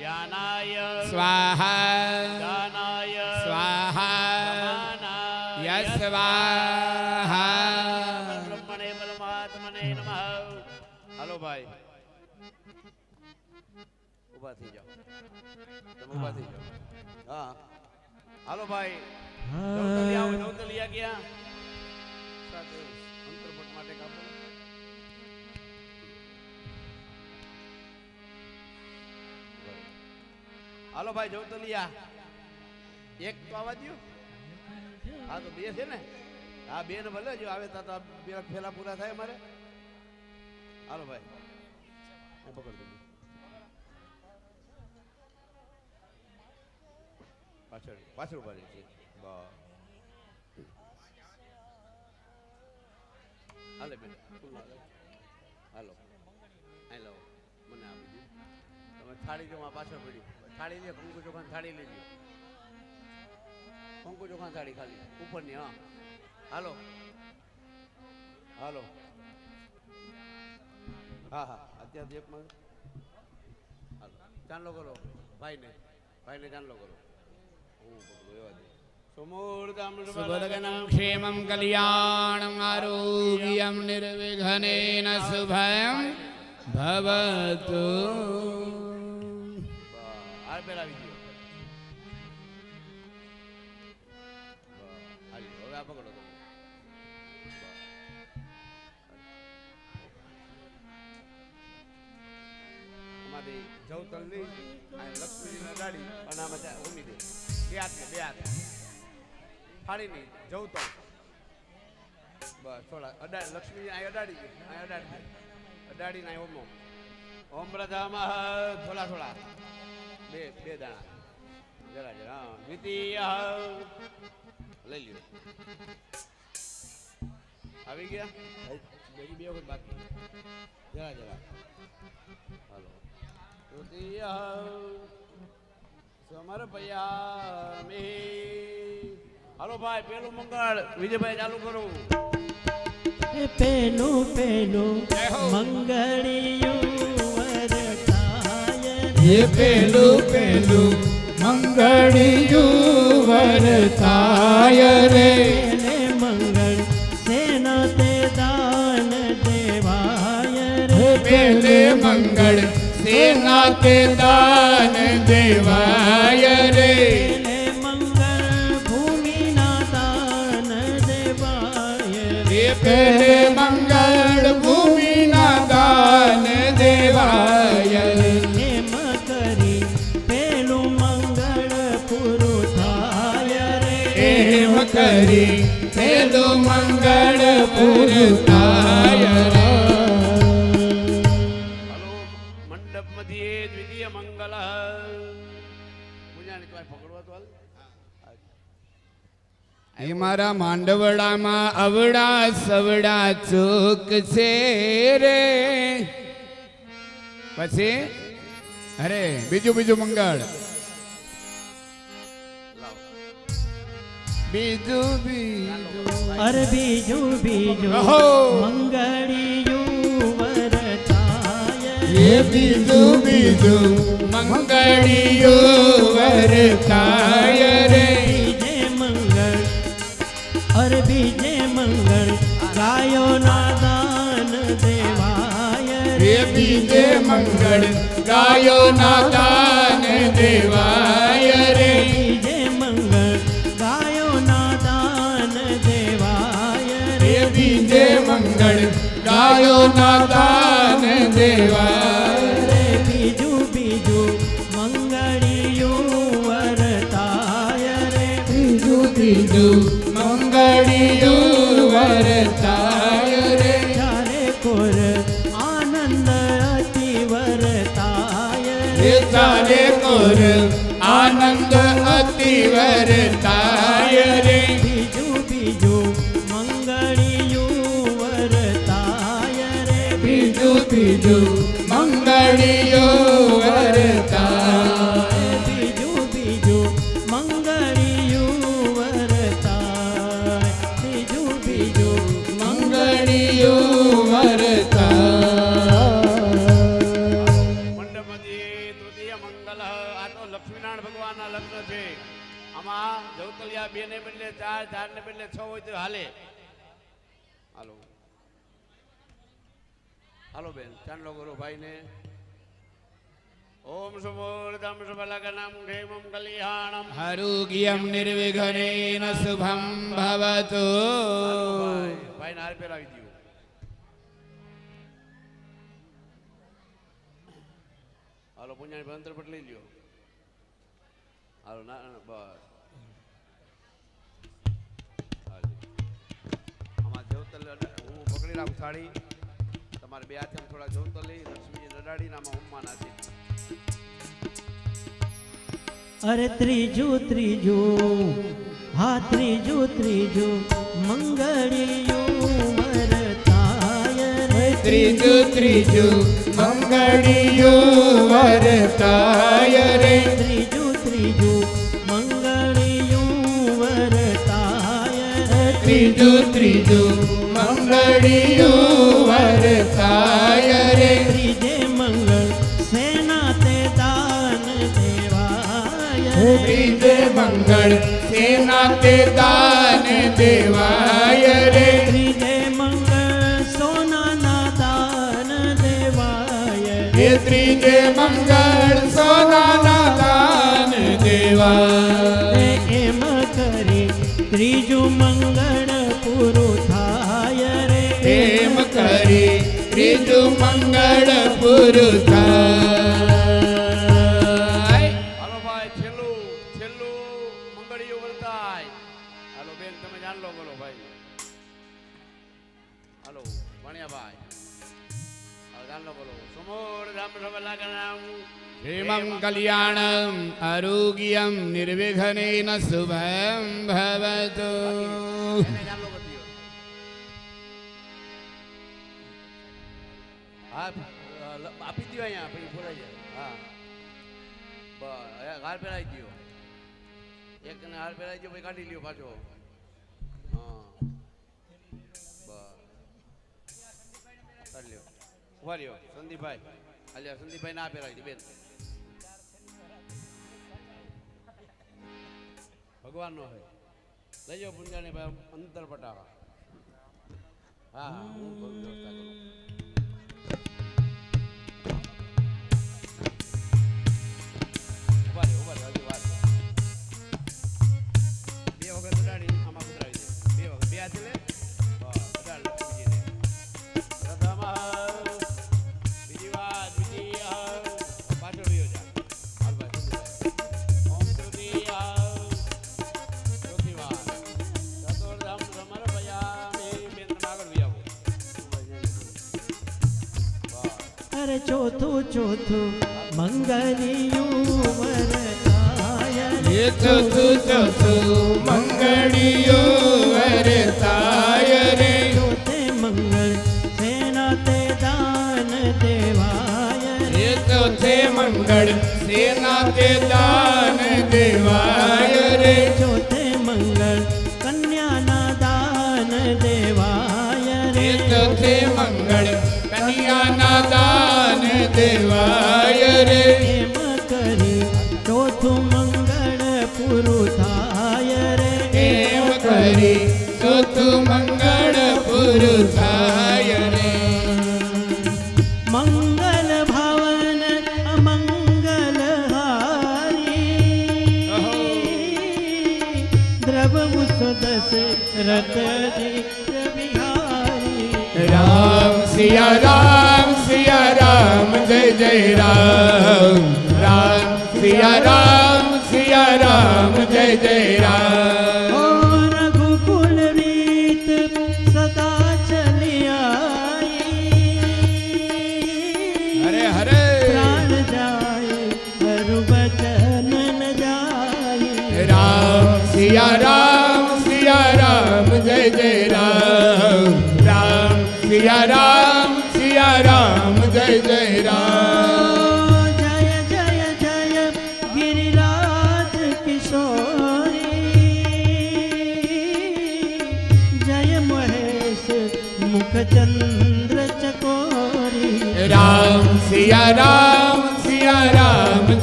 ज्ञानाय स्वाहा दानाय स्वाहा यस्वाहा ब्रह्मणे परमात्मने नमः। હાલો ભાઈ ઊભા થઈ જાઓ, તમે ઊભા થઈ જાઓ. હા હાલો ભાઈ નવતલિયા ગયા સાથે અંતરપટ માટે કાપો. હાલો ભાઈ જવતલિયા એક તો આવવા દો. હા તો બે છે ને, હા બે ને ભલે જો આવે તો બે ફેલા પૂરા થાય અમારે. હાલો ભાઈ પકડ દો પાછળ પાછળ ઉભા રહી છે. હાલે બેન હાલો હાલો મને આપી દો. તમે થાળી જો પાછળ પડી થાળી લે, કંકુ ચોખાની થાળી લેજો. કંકુ ચોખાની થાળી ખાલી ઉપરની. હા હાલો હાલો હા હા અત્યારે એક માં હાલો ચાંદલો કરો ભાઈને ચાંદલો કરો. सुवर्गनं क्षेमं कल्याणं आरोग्यं निर्विघ्नेन शुभं भवतु. આ પેલા આવી ગયો. હવે આ પકડો તમે. અમારી જવતલ નહીં લક્ષ્મીજીને અડાડી અને આમાં ઉમી દે. બે હાથ ફાડી નહીં જવતલ બસ થોડા અડાડી લક્ષ્મીજી અહીં અડાડી ગઈ, અહીં અડાડી અડાડીને અહીં ઓમો ઓમ પ્રથમઃ થોડા બે દાણા જરા હા દ્વિતીય લઈ લ્યો. આવી ગયા બીજી બે વખત બાકી જરા હાલો તૃતીય સમર્પયામિ. હાલો ભાઈ પેલું મંગળ વિજયભાઈ ચાલુ કરો. પેલું મંગળિયું વરતાય પેલું મંગળિયું વરતાય રે. મંગળ સેના તે દાન દેવાય રે. પેલે મંગળ સેના તે દાન દેવાય રે. પેલે મંગળ ભૂમિના દાન દેવાય. એમ કરી પેલું મંગળ પૂરું થાય રે. એમ કરી પેલું મંગળ પૂરું થાય રે. હાલો મંડપ મધ્યે દ્વિતીય મંગલ પૂજાની તો પકડવા તો હાલ. એ મારા માંડવડામાં અવડા સવડા ચોક છે રે. પછી અરે બીજું મંગળ બીજું અરે બીજું રહો. મંગળિયું વરતાય એ બીજું મંગળિયું વરતાય રે. બીજે મંગળ ગાયો ના દાન દેવાય રે. બીજે મંગળ ગાયો ના દાન દેવાય રે. બીજે મંગળ ગાયો ના દાન દેવાય રે. બીજે મંગળ ગાયો ના દાન દેવાય રે. બીજું મંગળિયું વરતાય રે. બીજું મંગળિયું વરતાય રે. ચારે કોર આનંદ અતિ વરતાય રે. ચારે કોર આનંદ અતિ વરતાય રે. બીજું મંગળિયું વરતાય રે. બીજું મંગળિયું વરતાય. બીજું મંગળિયું વરતાય. બીજું મંગળિયું વરતાય. મંડપ મધ્યે તૃતીય મંગલ આ તો લક્ષ્મીનારાયણ ભગવાનના લગ્ન છે. આમાં જવતલિયા 2 ને બદલે 4, 4 ને બદલે 6 હોય તો હાલે. હાલો હાલો બેન, ચાંદલો કરો ભાઈને. ઓમ શુભોર્ધમ શુભલગ્નમ ક્ષેમં કલ્યાણમ આરોગ્યમ નિર્વિઘ્નેન શુભમ ભવતુ. ભાઈને હાર પહેરાવી દો. હાલો પુણ્યાની અંતર પર લઈ લ્યો. હાલો ના બસ. આમાં જવતલ હું પકડી રાખું થાળી. તમારે 2 હાથે થોડા જવતલ લઈ લક્ષ્મીજી રડાડીને આમાં ઉમ્માના છે. અરે ત્રીજું હા ત્રીજું મંગળિયું વરતાય રે. ત્રીજું મંગળિયું વરતાય રે. ત્રીજું મંગળિયું વરતાય રે. ત્રીજું મંગળિયું વરતાય રે. ત્રીજે મંગળ સેના તે દાન દેવાય. ત્રીજે મંગળ સેના તે દાન દેવાય રે. ત્રીજે મંગળ સોનાના દાન દેવાય. એ ત્રીજે મંગળ સોનાના દાન દેવાય. એમ કરી ત્રીજું મંગળ પૂરું થાય રે. એમ કરી ત્રીજું મંગળ પૂરું થાય. હાલો ભાઈ છેલ્લું મંગળિયું વર્તાય. હાલો બેન તમે જાણલો બોલો ભાઈ. હાલો ભણ્યાભાઈ હાલો જાણલો બોલો. સુમોર્ધમ શુભલગ્નમ ક્ષેમં કલ્યાણમ આરોગ્યમ નિર્વિઘ્નેન શુભમ ભવતુ. એને જાણલો બત્યો. હા આપી દો અહીંયા પછી બોલાઈ જાય. હા બસ હાર પહેરાઈ દો. એક ને હાર પહેરાઈ દો પછી કાઢી લ્યો પાછો. હા બસ કાઢી લ્યો. ઉભા રહ્યો સંદીપભાઈ. અલ્યા સંદીપભાઈ ના પહેરાવી દે બેન. ભગવાન નો હોય લઈ જાઓ પુંજાને ભાઈ અંતર પટાવા. હા હું વ્યવસ્થા કરું. ઉભા રહ્યો હજી વાત. 2 વખત ઉડાડી આમાં ઉતરાવી દે. 2 વખત 2 હાથે લે. બસ ઉડાડ લક્ષ્મીજીને. પ્રથમ બીજી વાત પાછળ રહ્યો જા. હાલ ભાઈ સંદીપભાઈ. ઓમ દ્વિતીય ચોથી વાત ચતુર્ધમ સમર્પયામિ. બેન તમે આગળ બી આવો. અરે ચોથું મંગલિયું વરતાય રે. એ ચોથું મંગળિયું વરતાય રે. ચોથે મંગળ સેના તે દાન દેવાય રે. એ ચોથે મંગળ સેના તે દાન દેવાય રે. ચોથે મંગળ કન્યાના દાન દેવાય રે. એ ચોથે મંગળ કન્યાના દાન દેવાય રે. એમ કરી ચોથું મંગળ પૂરું થાય રે. એમ કરી ચોથું મંગળ પૂરું થાય રે. મંગલ ભવન અમંગલ હારી. દ્રવ મુસદસ રત બિહારી. રામ સિયા રામ જય જય રામ. રામ સિયા રામ જય જય રામ. ઓ રઘુકુલ રીત સદા ચલી આઈ. હરે હરે પ્રાણ જાય હરુ બચન ન જાય. રામ સિયા રામ જય જય રામ. રામ સિયા રામ જય જય રામ. જય જય જય ગિરિરાજ કિશોરી. જય મહેશ મુખચંદ્ર ચકોરી. રામ સિયા રામ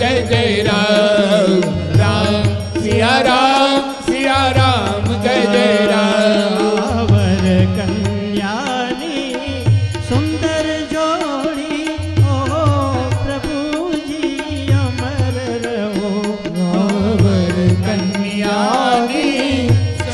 જય જય રામ રામ સિયા રામ જય જય રામ વર કન્યાની સુંદર જોડી ઓ પ્રભુજી અમર રહો વર કન્યાની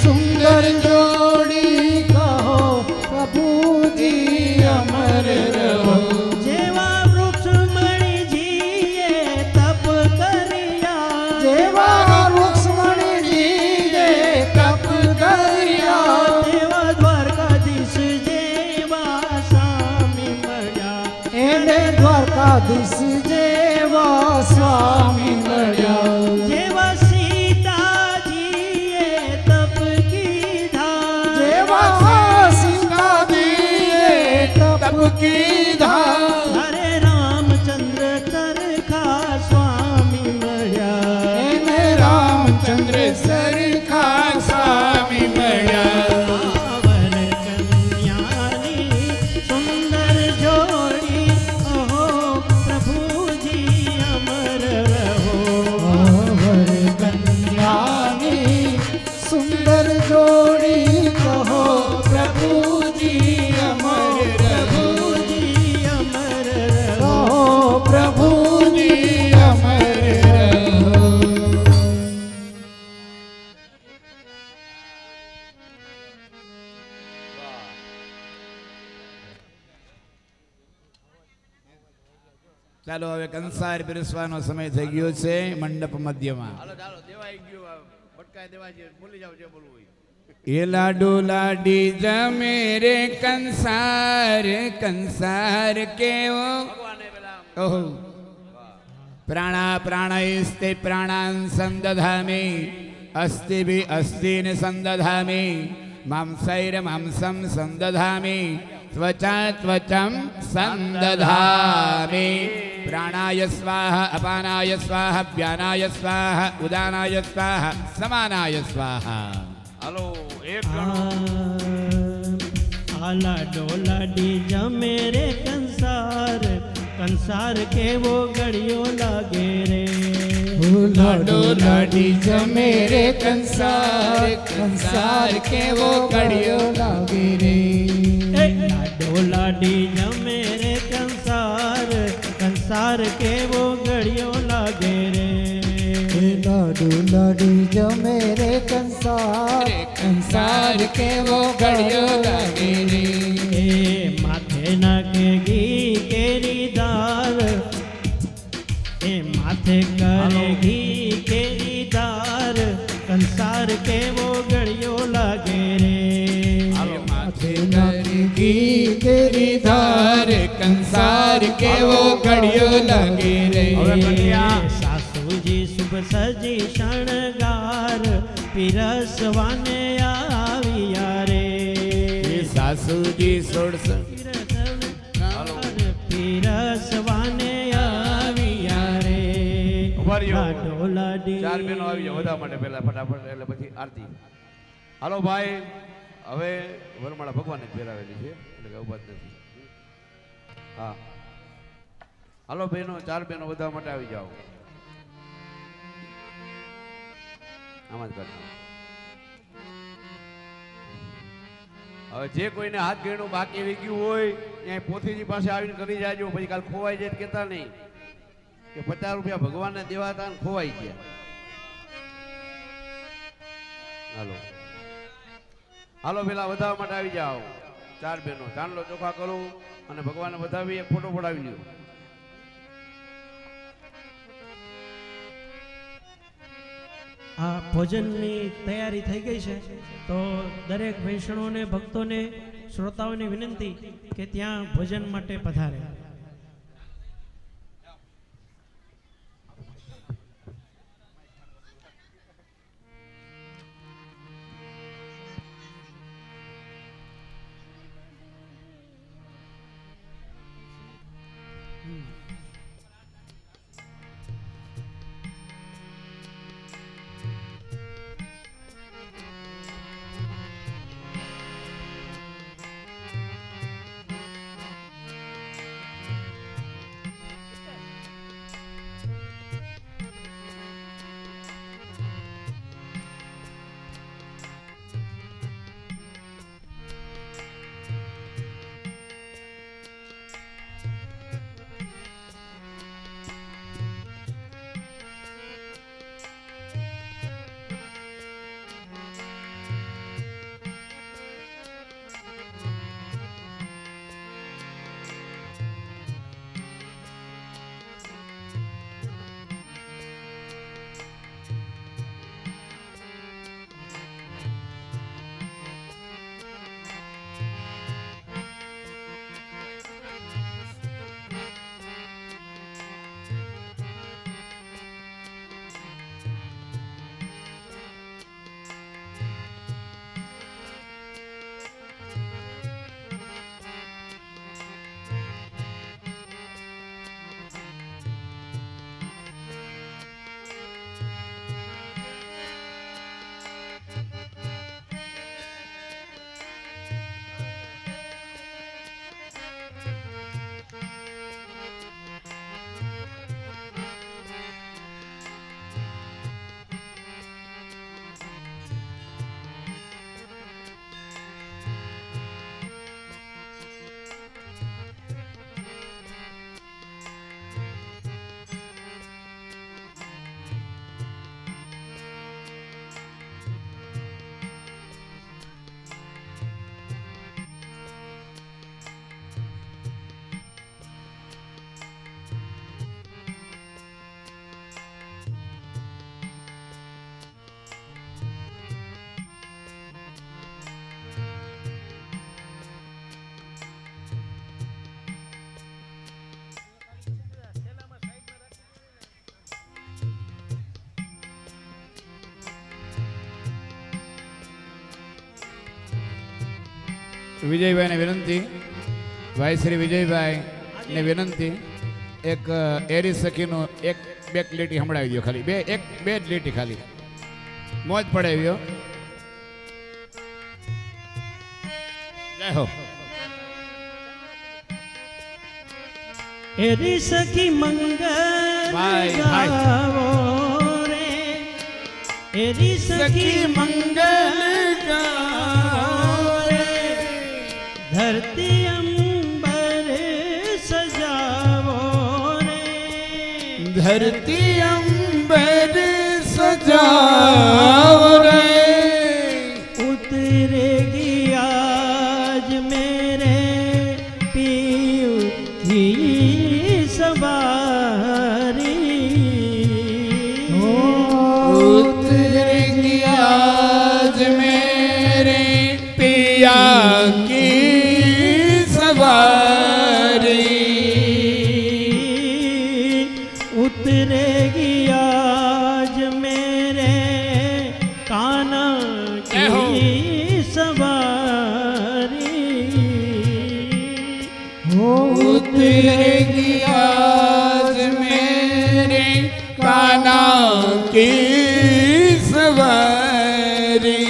સુંદર જોડી કહો પ્રભુજી અમર રહો જેવા વૃક્ષમણીજીએ તપ કર્યા જેવા વૃક્ષમણીજીએ તપ કર્યા તેવા દ્વારકાધીશ જેવા સ્વામી મળ્યા એને દ્વારકાધીશ જેવા સ્વામી મળ્યા જેવા સીતાજીએ તપ કીધા જેવા સીતાજીએ તપ કીધા હરે રામચંદ્ર તરખા સ્વામી મળ્યા એને રામચંદ્ર સરખા સ્વામી મળ્યા વર કન્યાની સુંદર જોડી ઓહો પ્રભુજી અમર રહો વર કન્યાની સુંદર જોડી કહો પ્રભુજી અમર પ્રભુજી અમર રહો રહો પ્રભુજી અમર રહો ચાલો હવે કંસાર પીરસવાનો સમય થઈ ગયો છે મંડપ મધ્યમાં હાલો ચાલો દેવાઈ ગયું ભટકાય દેવા છે ભૂલી જાવ જે બોલવું હોય એ લાડુ લાડી જમે રે કંસાર કેવો ભગવાને પેલા ઓહો પ્રાણા પ્રાણૈસ્તે પ્રાણાન સંદધામિ અસ્તિ ભી અસ્તિન સંદધામિ માંસૈર માંસમ સંદધામિ ત્વચા ત્વચમ સંદધામિ પ્રાણાય સ્વાહા અપાનાય સ્વાહા વ્યાનાય સ્વાહા ઉદાનાય સ્વાહા સમાનાય સ્વાહા હાલો એક ગણું આલા ડોલાડી જમે રે કંસાર કેવો ગળ્યો લાગે રે લાડો લાડી જમે રે કંસાર કેવો કડિયો લાગે રે લાડો લાડી જમે રે કંસાર કેવો ગળ્યો લાગે રે લાડુ લાડી જમે રે કંસાર કેવો કડિયો લાગે રે એ માથે નાખે ઘી કેરી દાર એ માથે કરે ઘી કેરી દાર કંસાર કેવો ગળ્યો લાગે રે માથે ઘી કેરી ધાર કંસાર કેવો કડિયો લાગે રે હવે કન્યા. સાસુજી શુભ સજી શણગાર પીરસવાને આવ્યા રે સાસુજી સોળસ પીરસવાને આવ્યા રે ઉભા રહ્યો. લાડો લાડી ચાર બહેનો આવી જાવ બધા માટે પહેલા ફટાફટ એટલે પછી આરતી હાલો ભાઈ હવે વરમાળા ભગવાને જ પહેરાવેલી છે એટલે કે ઉભા જ નથી હા હાલો બહેનો ચાર બહેનો બધા માટે આવી જાઓ આમાં જ કરજો હવે જે કોઈને હાથ ગેણું બાકી રહી ગયું હોય ત્યાં પોથીજી પાસે આવીને કરી જાજો પછી કાલ ખોવાઈ જાય તો કહેતા નહીં કે 50 રૂપિયા ભગવાનને દેવાતા ને ખોવાઈ ગયા હાલો હાલો પેલા વધાવવા માટે આવી જાઓ ચાર બહેનો ચાંદલો ચોખા કરું અને ભગવાનને વધાવી એક ફોટો પડાવી લ્યો આ ભોજનની તૈયારી થઈ ગઈ છે તો દરેક વૈષ્ણવને ભક્તોને શ્રોતાઓને વિનંતી કે ત્યાં ભોજન માટે પધારે વિજયભાઈને વિનંતી, ભાઈ શ્રી વિજયભાઈ ને વિનંતી, એક એરી સખીનો એક બે લીટી સંભળાવી દો ખાલી, બે જ લીટી ખાલી, મોજ પડાવ્યો. જય હો. એરી સખી મંગલ ગાવો રે, એરી સખી મંગલ ગાવો રે, ધરતી અંબર સજાવો રે, ધરતી અંબર સજાવો રે, उतरेगी आज मेरे पीयू की सवारी, उतरेगी आज मेरे पिया की सवारी, उतरेगी आज मेरे काना की सवारी, उतरेगी आज मेरे काना की सवारी.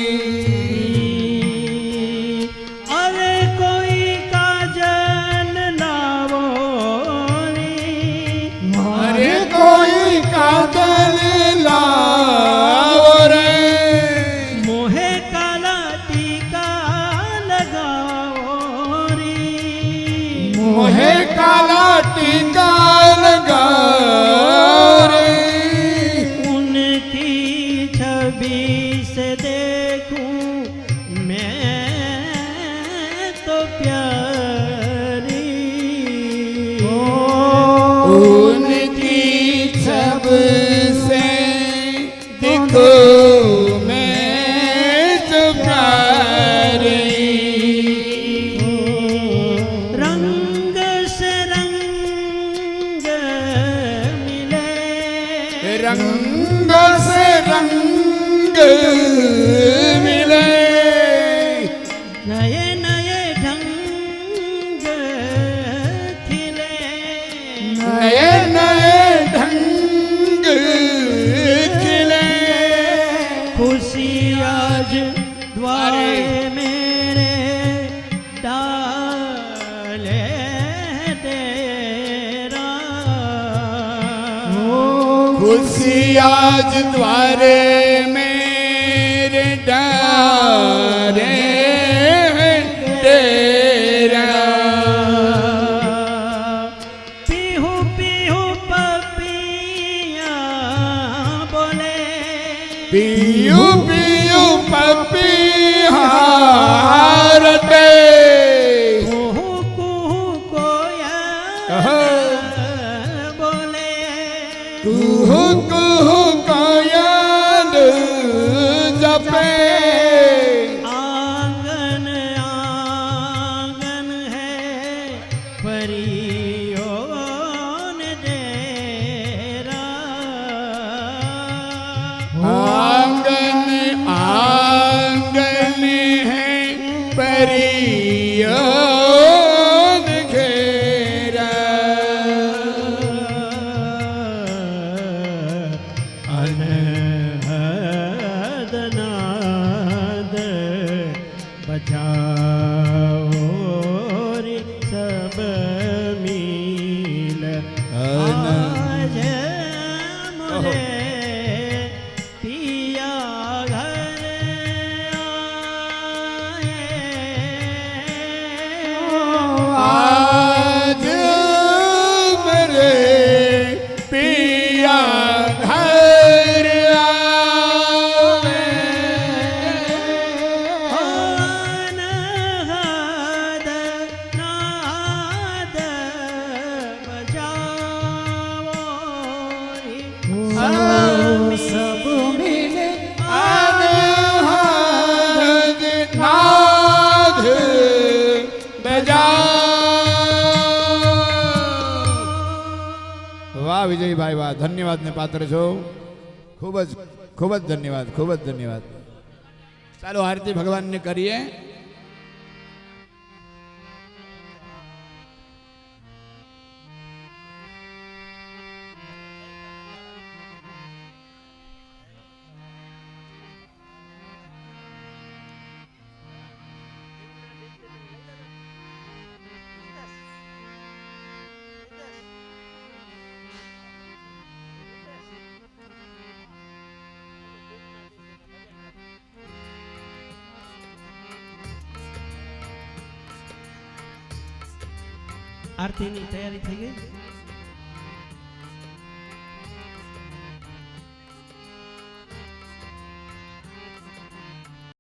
अरे कोई काजल लावो रे, अरे कोई काजल लाओ रे, मोहे काला टीका लगाओ रे, मोहे काला टीका लगाओ रे, उनकी छवि से देखूं मैं तो प्यारी, उनकी छब से दिखो मैं तो प्यारी, रंग से रंग मिले, रंग से रंग मिले, नए नए ढंग खिले, नए नए ढंग खिले, खुशी आज द्वारे मेरे डाले तेरा, खुशी आज द्वारे मेरे डारे हैं तेरा, पीहू पीहू पपिया बोले, पियू पियू पपीहारते, कुहू कुहू कोयल बोले, कुहू कुहू कोयल जपे, आंगन आंगन है परियों ने डेरा, आंगन आंगन है परियों ने घेरा, अनहद नाद बजाओ रे सब मिल, आज मोरे पिया घर आए, आज मेरे पिया घर आवे, अनहद नाद बजाओ रे सब मिले अनहद नाद बजाओ. વાહ વિજયભાઈ વાહ, ધન્યવાદ ને પાત્ર છો, ખૂબ જ ધન્યવાદ, ખૂબ જ ધન્યવાદ. ચાલો આરતી ભગવાનને કરીએ. આરતીની તૈયારી થઈ ગઈ.